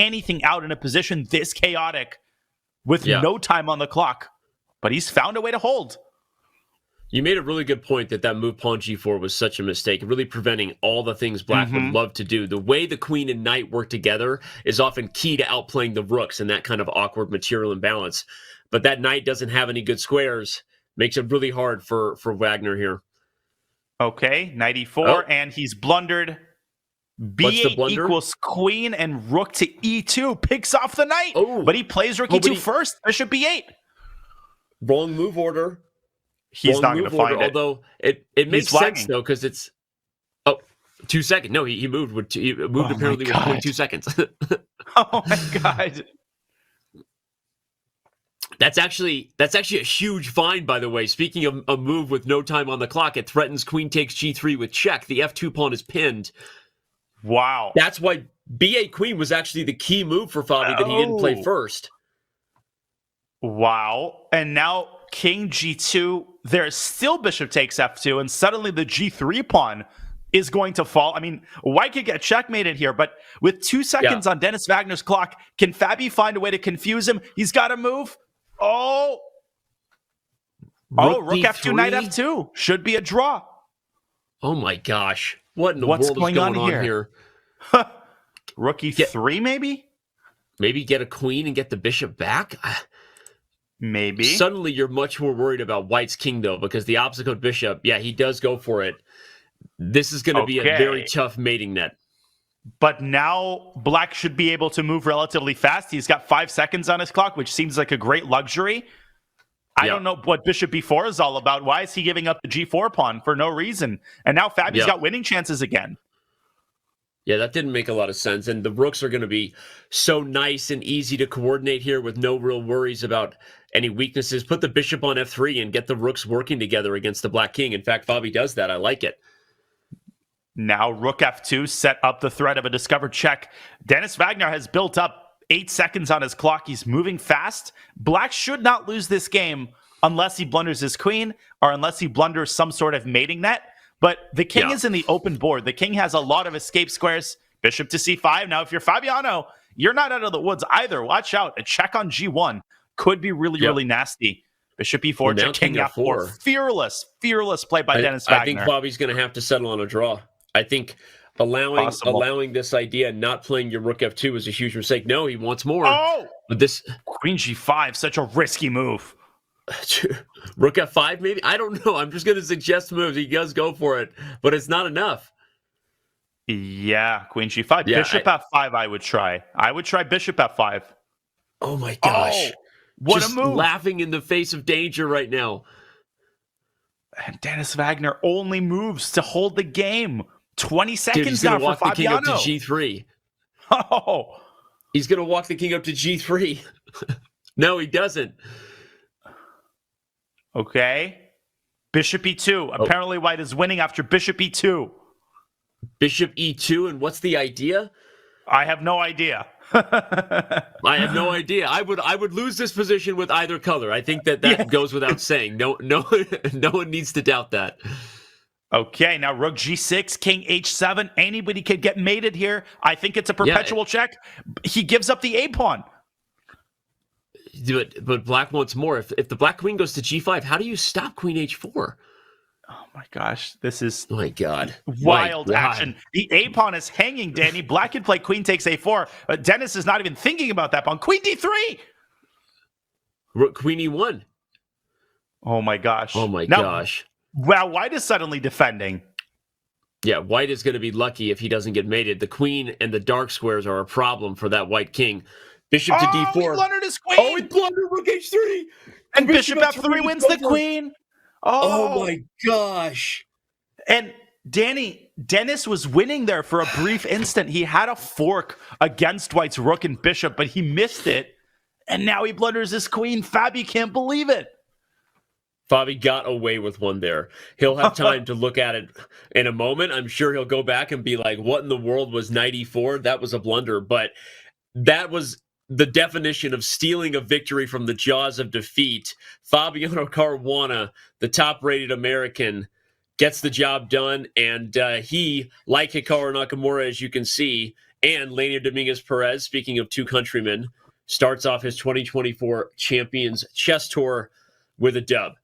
anything out in a position this chaotic with no time on the clock. But he's found a way to hold. You made a really good point that move pawn g4 was such a mistake, really preventing all the things black would love to do. The way the queen and knight work together is often key to outplaying the rooks in that kind of awkward material imbalance. But that knight doesn't have any good squares. Makes it really hard for Wagner here. Okay, knight e4, and he's blundered. B8 equals queen, and rook to e2 picks off the knight. But he plays rook e2 first, bishop b8. Wrong move order. He's not going to find it. Although it makes sense, though, because it's... 2 seconds. No, he moved with apparently with 0.2 seconds. Oh, my God. That's actually a huge find, by the way. Speaking of a move with no time on the clock, it threatens queen takes g3 with check. The f2 pawn is pinned. Wow. That's why b8 queen was actually the key move for Fabi that he didn't play first. Wow. And now king g2, there's still bishop takes f2, and suddenly the g3 pawn is going to fall. I mean, white could get checkmated here, but with 2 seconds on Dennis Wagner's clock, can Fabi find a way to confuse him? He's got to move. Rook f2, knight f2. Should be a draw. Oh my gosh. What in the world is going on here? Rook e3, maybe? Maybe get a queen and get the bishop back? Maybe. Suddenly you're much more worried about white's king, though, because the obstacle bishop, he does go for it. This is going to be a very tough mating net. But now black should be able to move relatively fast. He's got 5 seconds on his clock, which seems like a great luxury. I don't know what bishop b4 is all about. Why is he giving up the g4 pawn for no reason? And now Fabi's got winning chances again. Yeah, that didn't make a lot of sense. And the rooks are going to be so nice and easy to coordinate here with no real worries about any weaknesses. Put the bishop on f3 and get the rooks working together against the black king. In fact, Fabi does that. I like it. Now rook f2 set up the threat of a discovered check. Dennis Wagner has built up 8 seconds on his clock. He's moving fast. Black should not lose this game unless he blunders his queen or unless he blunders some sort of mating net. But the king is in the open board. The king has a lot of escape squares. Bishop to c5. Now, if you're Fabiano, you're not out of the woods either. Watch out. A check on g1 could be really, really nasty. Bishop e4 to king f4. Fearless play by Dennis Wagner. I think Fabi's going to have to settle on a draw. I think allowing this idea, not playing your rook f2 is a huge mistake. No, he wants more. But this queen g5, such a risky move. Rook f5, maybe? I don't know. I'm just going to suggest moves. He does go for it, but it's not enough. Yeah, queen g5. Bishop f5, I would try. I would try bishop f5. Oh my gosh. What just a move. Laughing in the face of danger right now. And Dennis Wagner only moves to hold the game. 20 seconds now for Fabiano. He's going to walk the king up to g3. He's going to walk the king up to g3. No, he doesn't. Okay. Bishop e2. Apparently white is winning after bishop e2. Bishop e2, and what's the idea? I have no idea. I have no idea. I would lose this position with either color. I think that goes without saying. No one needs to doubt that. Okay, now rook g6, king h7. Anybody could get mated here. I think it's a perpetual check. He gives up the a pawn. But black wants more. If the black queen goes to g5, how do you stop queen h4? Oh my gosh, this is wild action. The a pawn is hanging, Danny. Black can play queen takes a4. Dennis is not even thinking about that pawn. Queen d3. Queen e1. Oh my gosh. Gosh. Wow, white is suddenly defending. Yeah, white is going to be lucky if he doesn't get mated. The queen and the dark squares are a problem for that white king. Bishop to d4. He blundered his queen. He blundered rook h3. And bishop f3 wins the queen. Oh my gosh. And Dennis was winning there for a brief instant. He had a fork against white's rook and bishop, but he missed it. And now he blunders his queen. Fabi can't believe it. Fabi got away with one there. He'll have time to look at it in a moment. I'm sure he'll go back and be like, what in the world was knight e4? That was a blunder. But that was the definition of stealing a victory from the jaws of defeat. Fabiano Caruana, the top-rated American, gets the job done. And he, like Hikaru Nakamura, as you can see, And Lania Dominguez Perez, speaking of two countrymen, starts off his 2024 Champions Chess Tour with a dub.